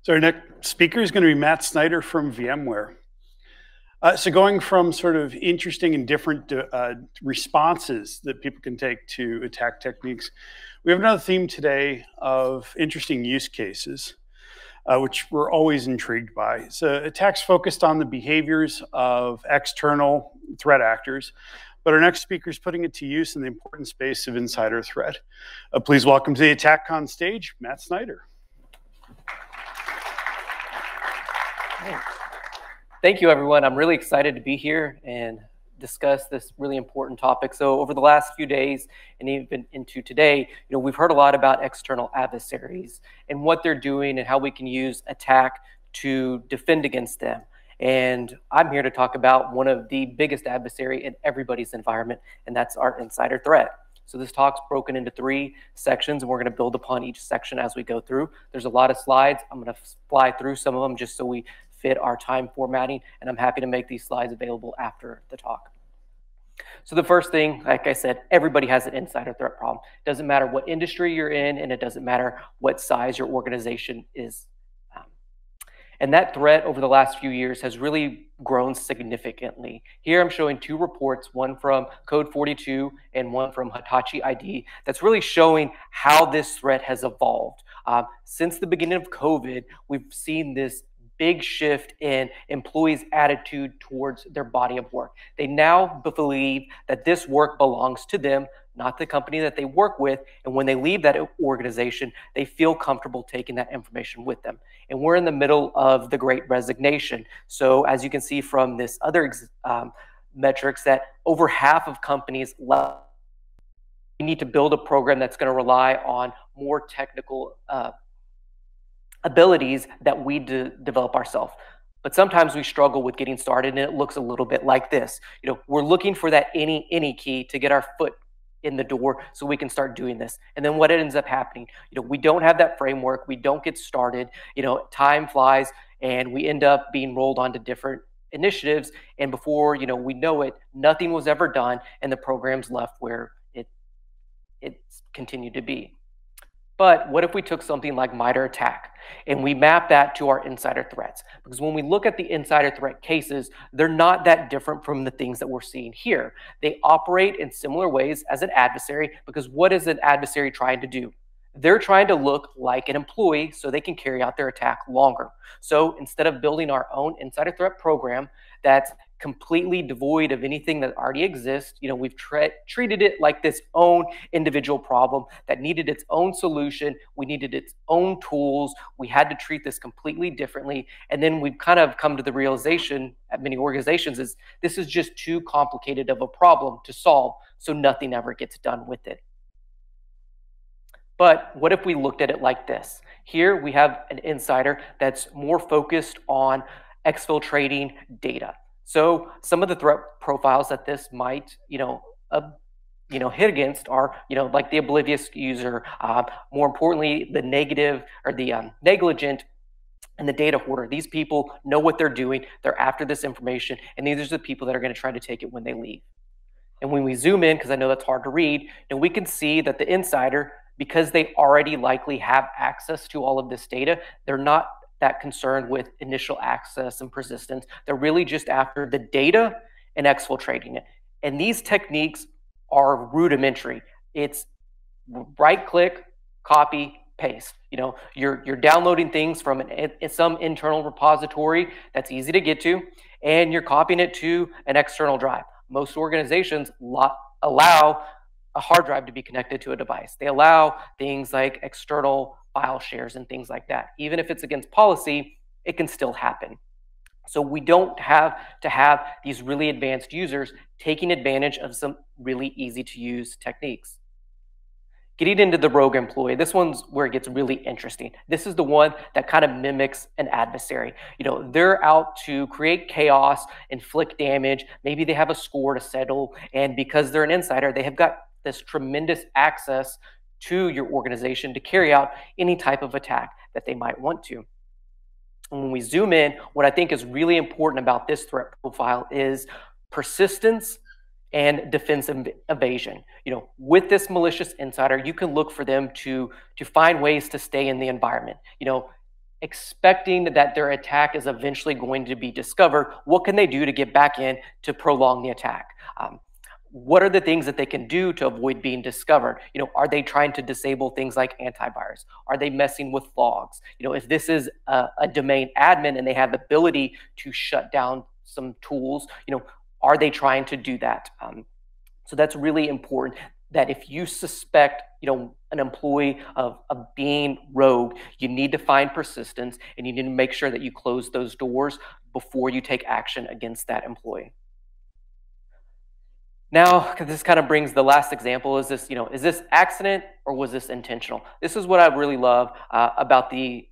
So our next speaker is going to be Matt Snyder from VMware. So going from sort of interesting and different responses that people can take to attack techniques, we have another theme today of interesting use cases, which we're always intrigued by. So attacks focused on the behaviors of external threat actors, but our next speaker is putting it to use in the important space of insider threat. Please welcome to the ATT&CKcon stage, Matt Snyder. Thank you, everyone. I'm really excited to be here and discuss this really important topic. So over the last few days and even into today, we've heard a lot about external adversaries and what they're doing and how we can use attack to defend against them. And I'm here to talk about one of the biggest adversary in everybody's environment, and that's our insider threat. So this talk's broken into 3 sections, and we're going to build upon each section as we go through. There's a lot of slides. I'm going to fly through some of them just so we fit our time formatting, and I'm happy to make these slides available after the talk. So the first thing, like I said, everybody has an insider threat problem. It doesn't matter what industry you're in, and it doesn't matter what size your organization is. And that threat over the last few years has really grown significantly. Here I'm showing 2 reports, one from Code 42 and one from Hitachi ID, that's really showing how this threat has evolved. Since the beginning of COVID, we've seen this big shift in employees' attitude towards their body of work. They now believe that this work belongs to them, not the company that they work with. And when they leave that organization, they feel comfortable taking that information with them. And we're in the middle of the Great Resignation. So as you can see from this other metrics, that over half of companies left. We need to build a program that's going to rely on more technical abilities that we develop ourselves. But sometimes we struggle with getting started, and it looks a little bit like this. We're looking for that any key to get our foot in the door so we can start doing this. And then what ends up happening, we don't have that framework, we don't get started, time flies, and we end up being rolled onto different initiatives, and before we know it, nothing was ever done, and the program's left where it's continued to be. But what if we took something like MITRE ATT&CK and we map that to our insider threats? Because when we look at the insider threat cases, they're not that different from the things that we're seeing here. They operate in similar ways as an adversary, because what is an adversary trying to do? They're trying to look like an employee so they can carry out their attack longer. So instead of building our own insider threat program that's completely devoid of anything that already exists, we've treated it like this own individual problem that needed its own solution. We needed its own tools. We had to treat this completely differently. And then we've kind of come to the realization at many organizations is this is just too complicated of a problem to solve, so nothing ever gets done with it. But what if we looked at it like this? Here we have an insider that's more focused on exfiltrating data. So some of the threat profiles that this might, hit against are, like the oblivious user, more importantly, the negative or the negligent and the data hoarder. These people know what they're doing. They're after this information, and these are the people that are going to try to take it when they leave. And when we zoom in, because I know that's hard to read, we can see that the insider, because they already likely have access to all of this data, they're not that concerned with initial access and persistence. They're really just after the data and exfiltrating it. And these techniques are rudimentary. It's right click, copy, paste. You're downloading things from some internal repository that's easy to get to, and you're copying it to an external drive. Most organizations allow a hard drive to be connected to a device. They allow things like external file shares and things like that. Even if it's against policy, it can still happen. So we don't have to have these really advanced users taking advantage of some really easy to use techniques. Getting into the rogue employee, this one's where it gets really interesting. This is the one that kind of mimics an adversary. They're out to create chaos, inflict damage. Maybe they have a score to settle, and because they're an insider, they have got this tremendous access to your organization to carry out any type of attack that they might want to. And when we zoom in, what I think is really important about this threat profile is persistence and defensive evasion. With this malicious insider, you can look for them to find ways to stay in the environment. expecting that their attack is eventually going to be discovered, what can they do to get back in to prolong the attack? What are the things that they can do to avoid being discovered? Are they trying to disable things like antivirus? Are they messing with logs? If this is a domain admin and they have the ability to shut down some tools, are they trying to do that? So that's really important, that if you suspect an employee of being rogue, you need to find persistence and you need to make sure that you close those doors before you take action against that employee. Now, this kind of brings the last example. Is this accident or was this intentional? This is what I really love about the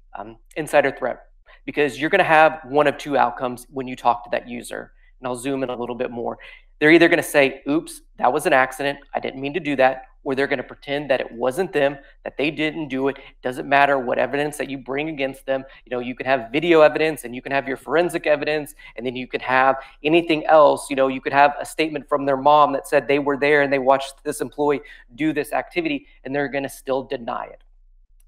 insider threat, because you're going to have one of two outcomes when you talk to that user. And I'll zoom in a little bit more. They're either going to say, oops, that was an accident, I didn't mean to do that, or they're going to pretend that it wasn't them, that they didn't do it. It doesn't matter what evidence that you bring against them. You can have video evidence and you can have your forensic evidence, and then you could have anything else. You could have a statement from their mom that said they were there and they watched this employee do this activity, and they're going to still deny it.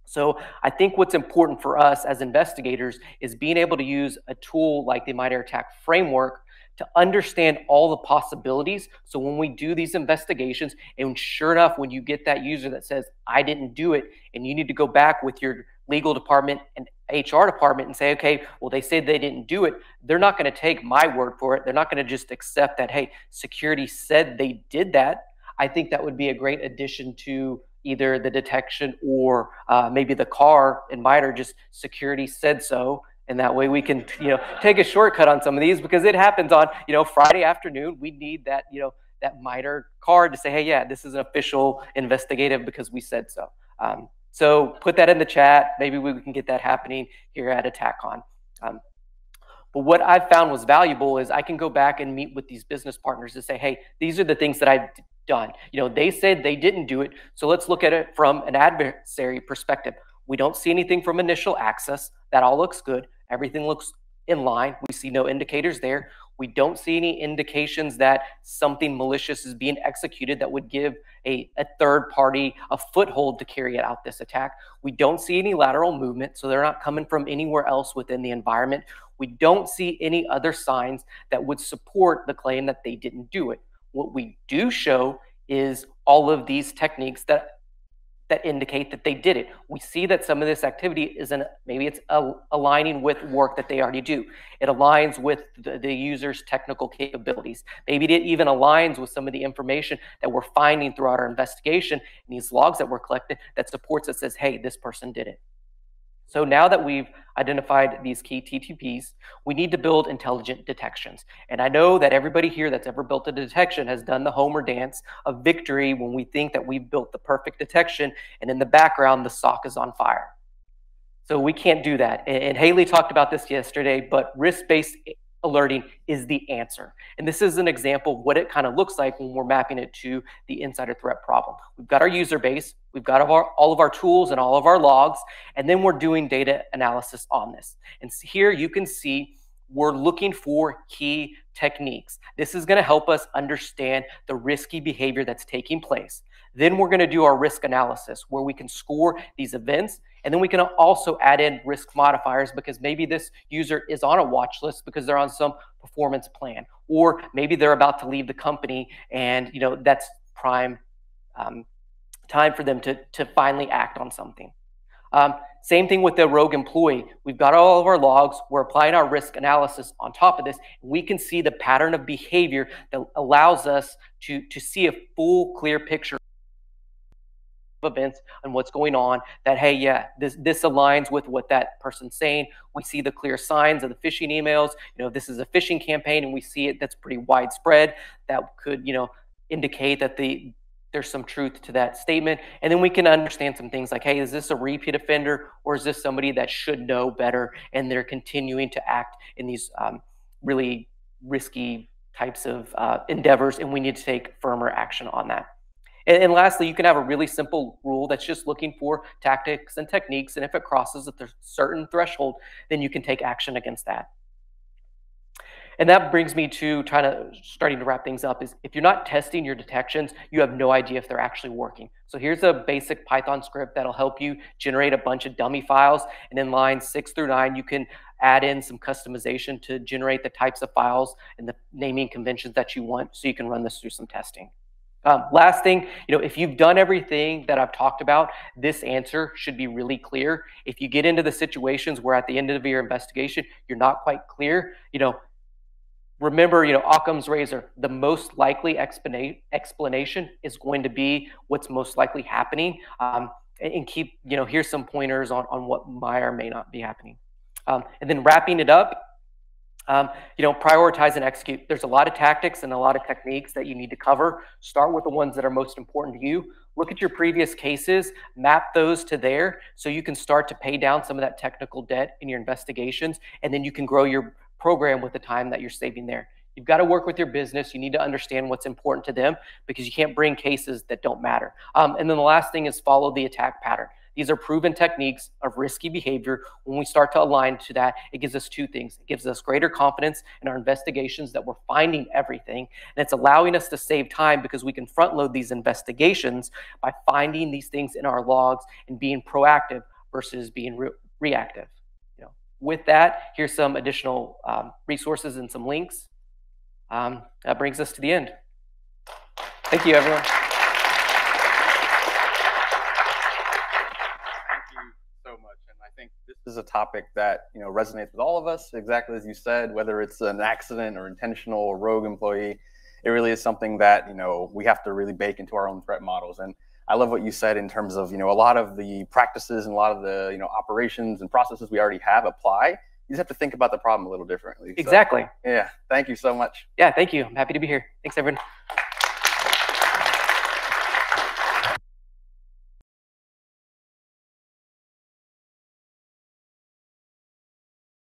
So I think what's important for us as investigators is being able to use a tool like the MITRE ATT&CK framework to understand all the possibilities. So when we do these investigations, and sure enough, when you get that user that says, I didn't do it, and you need to go back with your legal department and HR department and say, okay, well, they said they didn't do it. They're not going to take my word for it. They're not going to just accept that, hey, security said they did that. I think that would be a great addition to either the detection or maybe the CAR in MITRE, just security said so. And that way we can, take a shortcut on some of these, because it happens on, Friday afternoon. We need that, that MITRE card to say, hey, yeah, this is an official investigative because we said so. So put that in the chat. Maybe we can get that happening here at ATT&CKcon. But what I've found was valuable is I can go back and meet with these business partners to say, hey, these are the things that I've done. They said they didn't do it. So let's look at it from an adversary perspective. We don't see anything from initial access. That all looks good. Everything looks in line. We see no indicators there. We don't see any indications that something malicious is being executed that would give a third party a foothold to carry out this attack. We don't see any lateral movement, so they're not coming from anywhere else within the environment. We don't see any other signs that would support the claim that they didn't do it. What we do show is all of these techniques that indicate that they did it. We see that some of this activity is maybe it's aligning with work that they already do. It aligns with the user's technical capabilities. Maybe it even aligns with some of the information that we're finding throughout our investigation and these logs that we're collecting that supports that says, hey, this person did it. So now that we've identified these key TTPs, we need to build intelligent detections. And I know that everybody here that's ever built a detection has done the Homer dance of victory when we think that we've built the perfect detection, and in the background, the SOC is on fire. So we can't do that. And Haley talked about this yesterday, but risk-based alerting is the answer. And this is an example of what it kind of looks like when we're mapping it to the insider threat problem. We've got our user base, we've got all of our tools and all of our logs, and then we're doing data analysis on this. And here you can see we're looking for key techniques. This is going to help us understand the risky behavior that's taking place. Then we're going to do our risk analysis where we can score these events, and then we can also add in risk modifiers because maybe this user is on a watch list because they're on some performance plan, or maybe they're about to leave the company and that's prime time for them to finally act on something. Same thing with the rogue employee. We've got all of our logs. We're applying our risk analysis on top of this. We can see the pattern of behavior that allows us to see a full, clear picture of events and what's going on, that, hey, yeah, this aligns with what that person's saying. We see the clear signs of the phishing emails. This is a phishing campaign, and we see it that's pretty widespread. That could, indicate that there's some truth to that statement. And then we can understand some things like, hey, is this a repeat offender, or is this somebody that should know better and they're continuing to act in these really risky types of endeavors, and we need to take firmer action on that. And lastly, you can have a really simple rule that's just looking for tactics and techniques, and if it crosses a certain threshold, then you can take action against that. And that brings me to starting to wrap things up is if you're not testing your detections, you have no idea if they're actually working. So here's a basic Python script that'll help you generate a bunch of dummy files. And in lines 6 through 9, you can add in some customization to generate the types of files and the naming conventions that you want so you can run this through some testing. Last thing, if you've done everything that I've talked about, this answer should be really clear. If you get into the situations where at the end of your investigation, you're not quite clear, remember, Occam's razor, the most likely explanation is going to be what's most likely happening. And keep, here's some pointers on what may or may not be happening. And then wrapping it up, prioritize and execute. There's a lot of tactics and a lot of techniques that you need to cover. Start with the ones that are most important to you. Look at your previous cases, map those to there so you can start to pay down some of that technical debt in your investigations, and then you can grow your program with the time that you're saving there. You've got to work with your business. You need to understand what's important to them because you can't bring cases that don't matter. And then the last thing is follow the attack pattern. These are proven techniques of risky behavior. When we start to align to that, it gives us two things. It gives us greater confidence in our investigations that we're finding everything, and it's allowing us to save time because we can front load these investigations by finding these things in our logs and being proactive versus being reactive. With that, here's some additional resources and some links. That brings us to the end. Thank you, everyone. This is a topic that resonates with all of us, exactly as you said, whether it's an accident or intentional or rogue employee. It really is something that we have to really bake into our own threat models. And I love what you said in terms of a lot of the practices and a lot of the operations and processes we already have apply. You just have to think about the problem a little differently. Exactly. So, yeah, thank you so much. Yeah, thank you. I'm happy to be here. Thanks, everyone.